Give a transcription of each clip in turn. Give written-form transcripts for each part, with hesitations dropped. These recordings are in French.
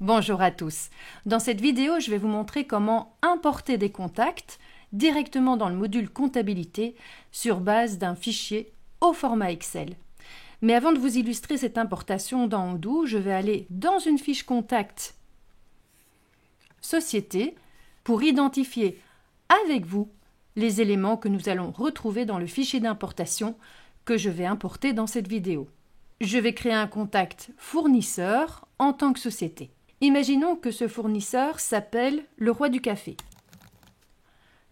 Bonjour à tous. Dans cette vidéo, je vais vous montrer comment importer des contacts directement dans le module comptabilité sur base d'un fichier au format Excel. Mais avant de vous illustrer cette importation dans Odoo, je vais aller dans une fiche contact Société pour identifier avec vous les éléments que nous allons retrouver dans le fichier d'importation que je vais importer dans cette vidéo. Je vais créer un contact fournisseur en tant que société. Imaginons que ce fournisseur s'appelle le Roi du Café.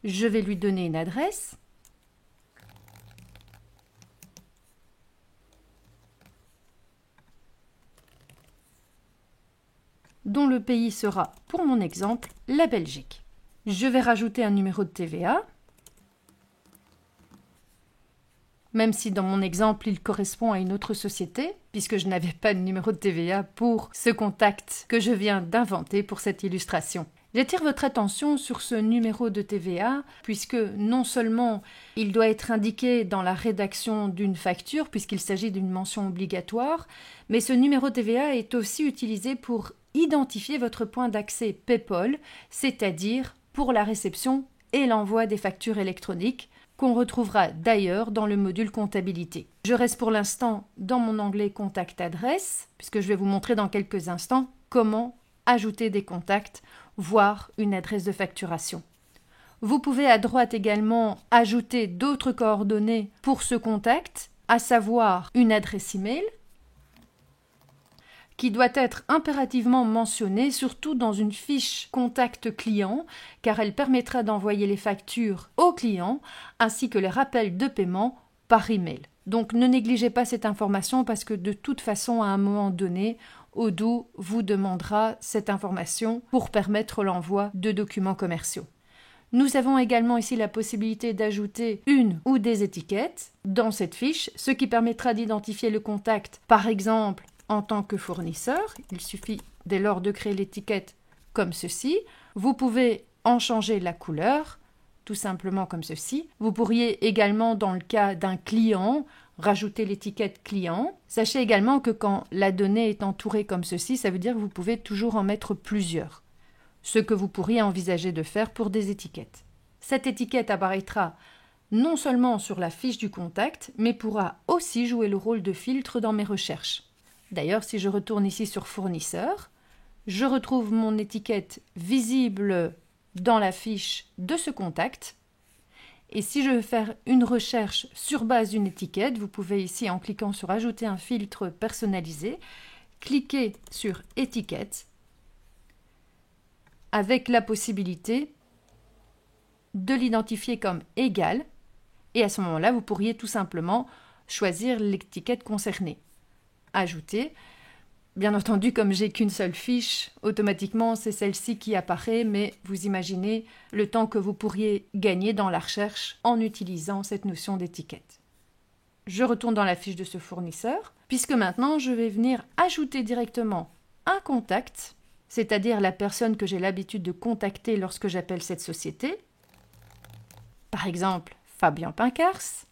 Je vais lui donner une adresse. Dont le pays sera, pour mon exemple, la Belgique. Je vais rajouter un numéro de TVA. Même si dans mon exemple, il correspond à une autre société, puisque je n'avais pas de numéro de TVA pour ce contact que je viens d'inventer pour cette illustration. J'attire votre attention sur ce numéro de TVA, puisque non seulement il doit être indiqué dans la rédaction d'une facture, puisqu'il s'agit d'une mention obligatoire, mais ce numéro de TVA est aussi utilisé pour identifier votre point d'accès PayPal, c'est-à-dire pour la réception et l'envoi des factures électroniques, qu'on retrouvera d'ailleurs dans le module comptabilité. Je reste pour l'instant dans mon onglet Contact adresse, puisque je vais vous montrer dans quelques instants comment ajouter des contacts, voire une adresse de facturation. Vous pouvez à droite également ajouter d'autres coordonnées pour ce contact, à savoir une adresse email, qui doit être impérativement mentionnée, surtout dans une fiche contact client, car elle permettra d'envoyer les factures au client, ainsi que les rappels de paiement par email. Donc ne négligez pas cette information parce que de toute façon, à un moment donné, Odoo vous demandera cette information pour permettre l'envoi de documents commerciaux. Nous avons également ici la possibilité d'ajouter une ou des étiquettes dans cette fiche, ce qui permettra d'identifier le contact, par exemple, en tant que fournisseur. Il suffit dès lors de créer l'étiquette comme ceci. Vous pouvez en changer la couleur, tout simplement comme ceci. Vous pourriez également, dans le cas d'un client, rajouter l'étiquette client. Sachez également que quand la donnée est entourée comme ceci, ça veut dire que vous pouvez toujours en mettre plusieurs, ce que vous pourriez envisager de faire pour des étiquettes. Cette étiquette apparaîtra non seulement sur la fiche du contact, mais pourra aussi jouer le rôle de filtre dans mes recherches. D'ailleurs, si je retourne ici sur fournisseur, je retrouve mon étiquette visible dans la fiche de ce contact. Et si je veux faire une recherche sur base d'une étiquette, vous pouvez ici, en cliquant sur ajouter un filtre personnalisé, cliquer sur étiquette avec la possibilité de l'identifier comme égal. Et à ce moment-là, vous pourriez tout simplement choisir l'étiquette concernée. Ajouter. Bien entendu, comme j'ai qu'une seule fiche, automatiquement c'est celle-ci qui apparaît, mais vous imaginez le temps que vous pourriez gagner dans la recherche en utilisant cette notion d'étiquette. Je retourne dans la fiche de ce fournisseur, puisque maintenant je vais venir ajouter directement un contact, c'est-à-dire la personne que j'ai l'habitude de contacter lorsque j'appelle cette société. Par exemple, Fabien Pincars.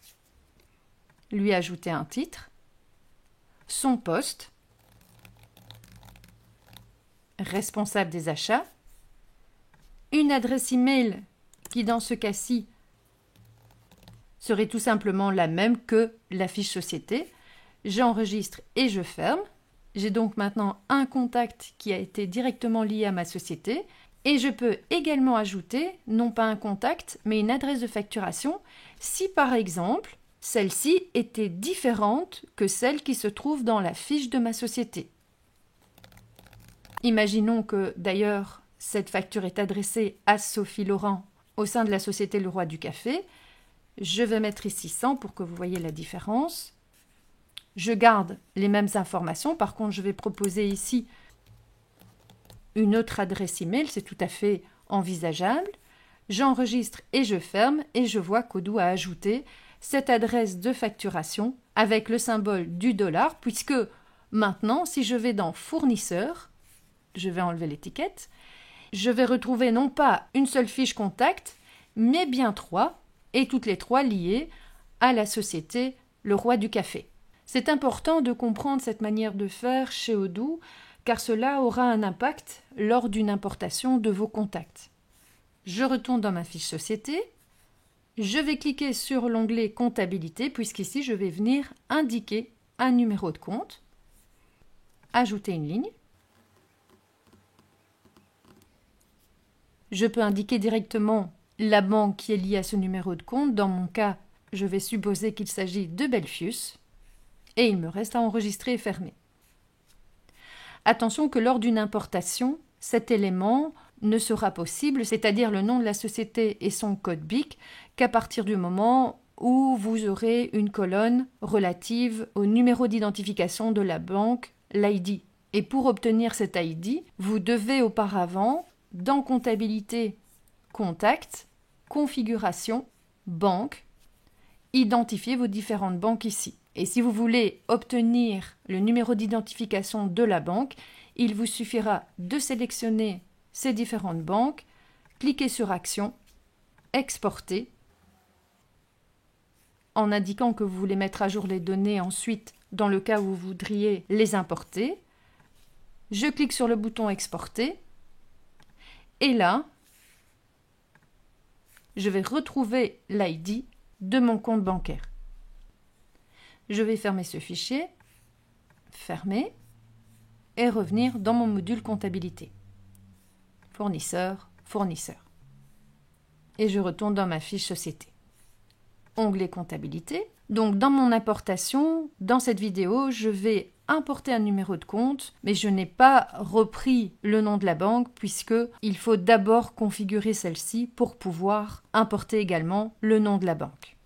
Lui ajouter un titre. Son poste, responsable des achats, une adresse email qui dans ce cas-ci serait tout simplement la même que la fiche société. J'enregistre et je ferme. J'ai donc maintenant un contact qui a été directement lié à ma société et je peux également ajouter non pas un contact mais une adresse de facturation si par exemple celle-ci était différente que celle qui se trouve dans la fiche de ma société. Imaginons que, d'ailleurs, cette facture est adressée à Sophie Laurent au sein de la société Le Roi du Café. Je vais mettre ici 100 pour que vous voyez la différence. Je garde les mêmes informations. Par contre, je vais proposer ici une autre adresse email. C'est tout à fait envisageable. J'enregistre et je ferme et je vois qu'Odoo a ajouté cette adresse de facturation avec le symbole du $, puisque maintenant, si je vais dans fournisseur, je vais enlever l'étiquette, je vais retrouver non pas une seule fiche contact, mais bien 3, et toutes les 3 liées à la société Le Roi du Café. C'est important de comprendre cette manière de faire chez Odoo, car cela aura un impact lors d'une importation de vos contacts. Je retourne dans ma fiche société. Je vais cliquer sur l'onglet comptabilité puisqu'ici je vais venir indiquer un numéro de compte, ajouter une ligne. Je peux indiquer directement la banque qui est liée à ce numéro de compte. Dans mon cas, je vais supposer qu'il s'agit de Belfius et il me reste à enregistrer et fermer. Attention que lors d'une importation, cet élément ne sera possible, c'est-à-dire le nom de la société et son code BIC, qu'à partir du moment où vous aurez une colonne relative au numéro d'identification de la banque, l'ID. Et pour obtenir cet ID, vous devez auparavant, dans Comptabilité, Contact, Configuration, Banque, identifier vos différentes banques ici. Et si vous voulez obtenir le numéro d'identification de la banque, il vous suffira de sélectionner ces différentes banques, cliquer sur Action, Exporter, en indiquant que vous voulez mettre à jour les données ensuite dans le cas où vous voudriez les importer. Je clique sur le bouton Exporter et là, je vais retrouver l'ID de mon compte bancaire. Je vais fermer ce fichier, fermer et revenir dans mon module comptabilité. Fournisseur, fournisseur. Et je retourne dans ma fiche société. Onglet comptabilité. Donc dans mon importation, dans cette vidéo, je vais importer un numéro de compte, mais je n'ai pas repris le nom de la banque puisque il faut d'abord configurer celle-ci pour pouvoir importer également le nom de la banque.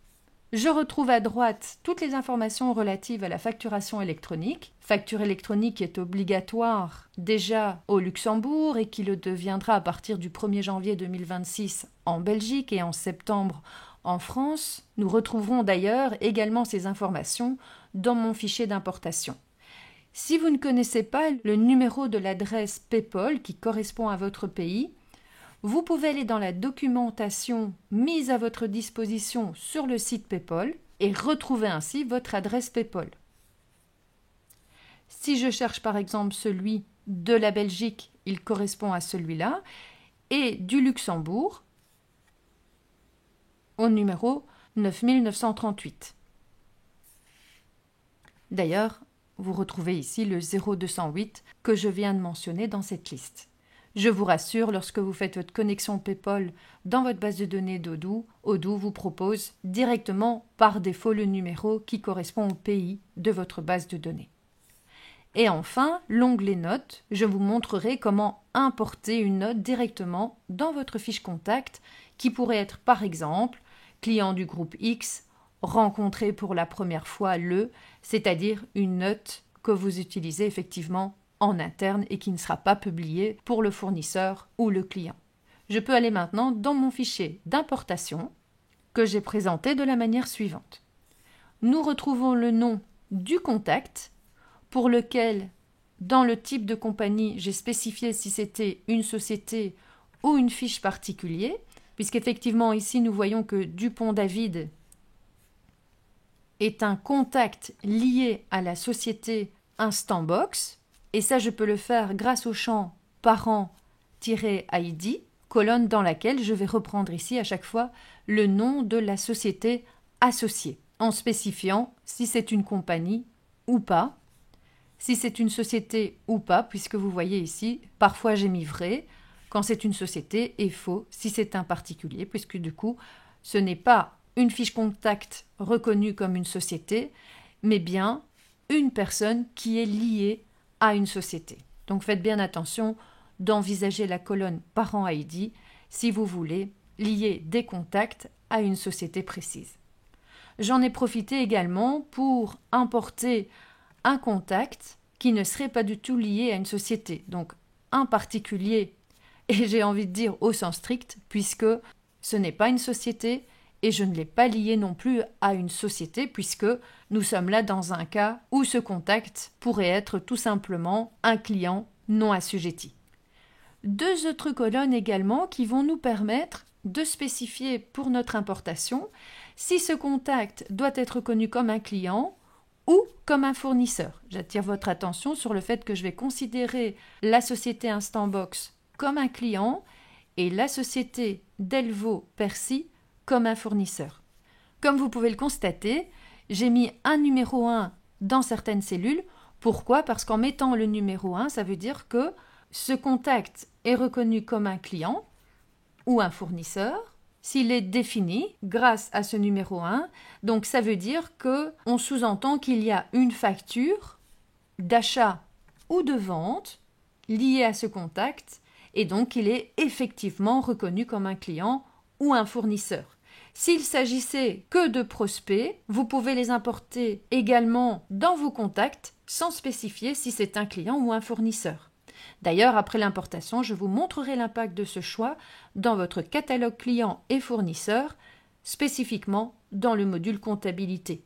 Je retrouve à droite toutes les informations relatives à la facturation électronique. Facture électronique qui est obligatoire déjà au Luxembourg et qui le deviendra à partir du 1er janvier 2026 en Belgique et en septembre en France. Nous retrouverons d'ailleurs également ces informations dans mon fichier d'importation. Si vous ne connaissez pas le numéro de l'adresse PayPal qui correspond à votre pays, vous pouvez aller dans la documentation mise à votre disposition sur le site PayPal et retrouver ainsi votre adresse PayPal. Si je cherche par exemple celui de la Belgique, il correspond à celui-là, et du Luxembourg au numéro 9938. D'ailleurs, vous retrouvez ici le 0208 que je viens de mentionner dans cette liste. Je vous rassure, lorsque vous faites votre connexion PayPal dans votre base de données d'Odoo, Odoo vous propose directement par défaut le numéro qui correspond au pays de votre base de données. Et enfin, l'onglet Notes, je vous montrerai comment importer une note directement dans votre fiche contact qui pourrait être par exemple client du groupe X, rencontré pour la première fois c'est-à-dire une note que vous utilisez effectivement en interne et qui ne sera pas publiée pour le fournisseur ou le client. Je peux aller maintenant dans mon fichier d'importation que j'ai présenté de la manière suivante. Nous retrouvons le nom du contact pour lequel, dans le type de compagnie, j'ai spécifié si c'était une société ou une fiche particulière, puisqu'effectivement ici nous voyons que Dupont David est un contact lié à la société Instantbox, et ça je peux le faire grâce au champ parent-id, colonne dans laquelle je vais reprendre ici à chaque fois le nom de la société associée, en spécifiant si c'est une compagnie ou pas, si c'est une société ou pas, puisque vous voyez ici, parfois j'ai mis vrai quand c'est une société et faux si c'est un particulier, puisque du coup, ce n'est pas une fiche contact reconnue comme une société, mais bien une personne qui est liée à une société. Donc faites bien attention d'envisager la colonne parent ID si vous voulez lier des contacts à une société précise. J'en ai profité également pour importer un contact qui ne serait pas du tout lié à une société, donc un particulier, et j'ai envie de dire au sens strict, puisque ce n'est pas une société et je ne l'ai pas lié non plus à une société, puisque nous sommes là dans un cas où ce contact pourrait être tout simplement un client non assujetti. Deux autres colonnes également qui vont nous permettre de spécifier pour notre importation si ce contact doit être connu comme un client ou comme un fournisseur. J'attire votre attention sur le fait que je vais considérer la société Instantbox comme un client et la société Delvaux Percy comme un fournisseur. Comme vous pouvez le constater, j'ai mis un numéro 1 dans certaines cellules. Pourquoi ? Parce qu'en mettant le numéro 1, ça veut dire que ce contact est reconnu comme un client ou un fournisseur s'il est défini grâce à ce numéro 1. Donc ça veut dire qu'on sous-entend qu'il y a une facture d'achat ou de vente liée à ce contact et donc il est effectivement reconnu comme un client ou un fournisseur. S'il s'agissait que de prospects, vous pouvez les importer également dans vos contacts sans spécifier si c'est un client ou un fournisseur. D'ailleurs, après l'importation, je vous montrerai l'impact de ce choix dans votre catalogue client et fournisseur, spécifiquement dans le module comptabilité.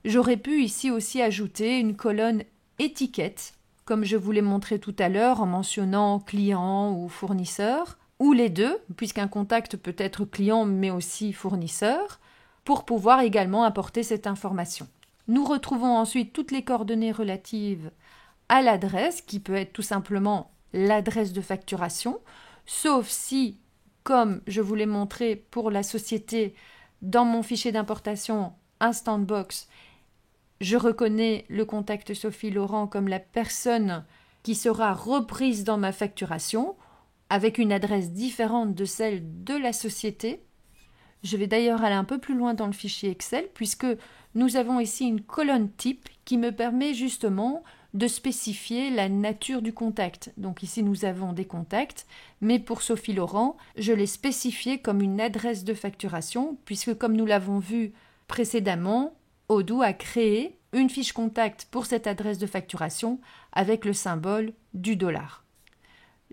J'aurais pu ici aussi ajouter une colonne étiquette, comme je vous l'ai montré tout à l'heure en mentionnant client ou fournisseur, ou les deux, puisqu'un contact peut être client mais aussi fournisseur, pour pouvoir également apporter cette information. Nous retrouvons ensuite toutes les coordonnées relatives à l'adresse, qui peut être tout simplement l'adresse de facturation, sauf si, comme je vous l'ai montré pour la société, dans mon fichier d'importation Instantbox, je reconnais le contact Sophie Laurent comme la personne qui sera reprise dans ma facturation, avec une adresse différente de celle de la société. Je vais d'ailleurs aller un peu plus loin dans le fichier Excel, puisque nous avons ici une colonne type qui me permet justement de spécifier la nature du contact. Donc ici nous avons des contacts, mais pour Sophie Laurent, je l'ai spécifié comme une adresse de facturation, puisque comme nous l'avons vu précédemment, Odoo a créé une fiche contact pour cette adresse de facturation avec le symbole du $.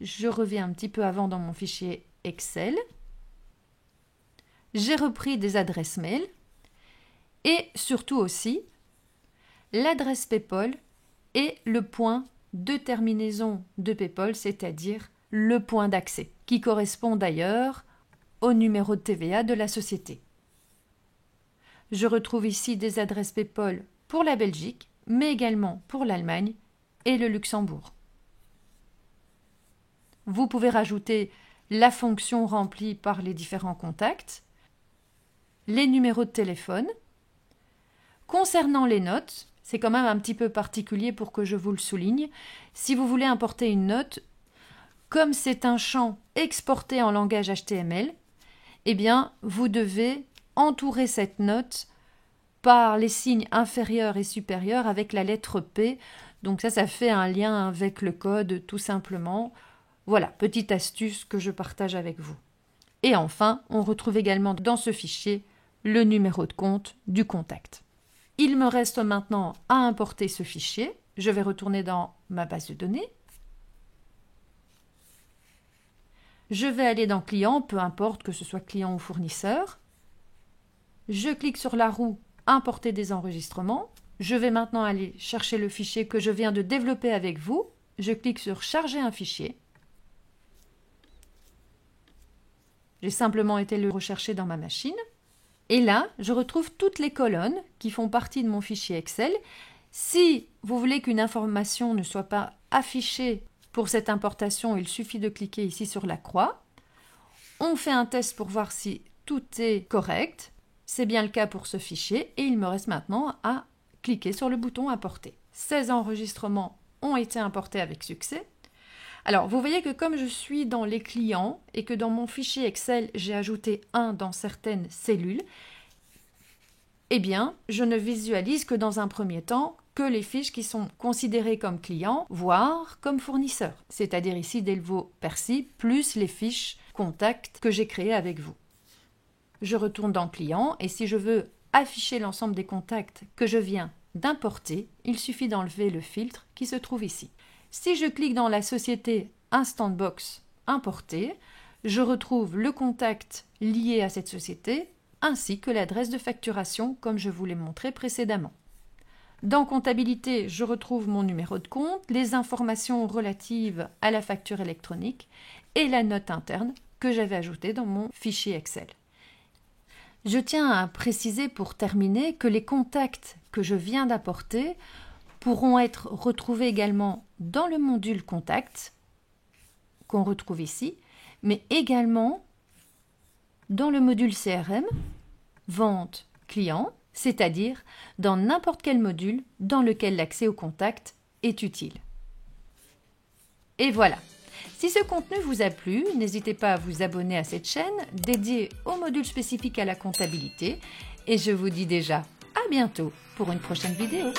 Je reviens un petit peu avant dans mon fichier Excel. J'ai repris des adresses mail et surtout aussi l'adresse PayPal et le point de terminaison de PayPal, c'est-à-dire le point d'accès, qui correspond d'ailleurs au numéro de TVA de la société. Je retrouve ici des adresses PayPal pour la Belgique, mais également pour l'Allemagne et le Luxembourg. Vous pouvez rajouter la fonction remplie par les différents contacts, les numéros de téléphone. Concernant les notes, c'est quand même un petit peu particulier pour que je vous le souligne. Si vous voulez importer une note, comme c'est un champ exporté en langage HTML, eh bien, vous devez entourer cette note par les signes inférieurs et supérieurs avec la lettre P. Donc ça fait un lien avec le code tout simplement. Voilà, petite astuce que je partage avec vous. Et enfin, on retrouve également dans ce fichier le numéro de compte du contact. Il me reste maintenant à importer ce fichier. Je vais retourner dans ma base de données. Je vais aller dans Client, peu importe que ce soit client ou fournisseur. Je clique sur la roue Importer des enregistrements. Je vais maintenant aller chercher le fichier que je viens de développer avec vous. Je clique sur Charger un fichier. J'ai simplement été le rechercher dans ma machine. Et là, je retrouve toutes les colonnes qui font partie de mon fichier Excel. Si vous voulez qu'une information ne soit pas affichée pour cette importation, il suffit de cliquer ici sur la croix. On fait un test pour voir si tout est correct. C'est bien le cas pour ce fichier et il me reste maintenant à cliquer sur le bouton Importer. 16 enregistrements ont été importés avec succès. Alors, vous voyez que comme je suis dans les clients et que dans mon fichier Excel, j'ai ajouté 1 dans certaines cellules, eh bien, je ne visualise que dans un premier temps que les fiches qui sont considérées comme clients, voire comme fournisseurs. C'est-à-dire ici Delvaux Percy, plus les fiches contacts que j'ai créées avec vous. Je retourne dans Client et si je veux afficher l'ensemble des contacts que je viens d'importer, il suffit d'enlever le filtre qui se trouve ici. Si je clique dans la société Instantbox Importer, je retrouve le contact lié à cette société ainsi que l'adresse de facturation comme je vous l'ai montré précédemment. Dans Comptabilité, je retrouve mon numéro de compte, les informations relatives à la facture électronique et la note interne que j'avais ajoutée dans mon fichier Excel. Je tiens à préciser pour terminer que les contacts que que je viens d'apporter pourront être retrouvés également dans le module Contact, qu'on retrouve ici, mais également dans le module CRM, Vente client, c'est-à-dire dans n'importe quel module dans lequel l'accès au contact est utile. Et voilà. Si ce contenu vous a plu, n'hésitez pas à vous abonner à cette chaîne dédiée au module spécifique à la comptabilité et je vous dis déjà à bientôt pour une prochaine vidéo.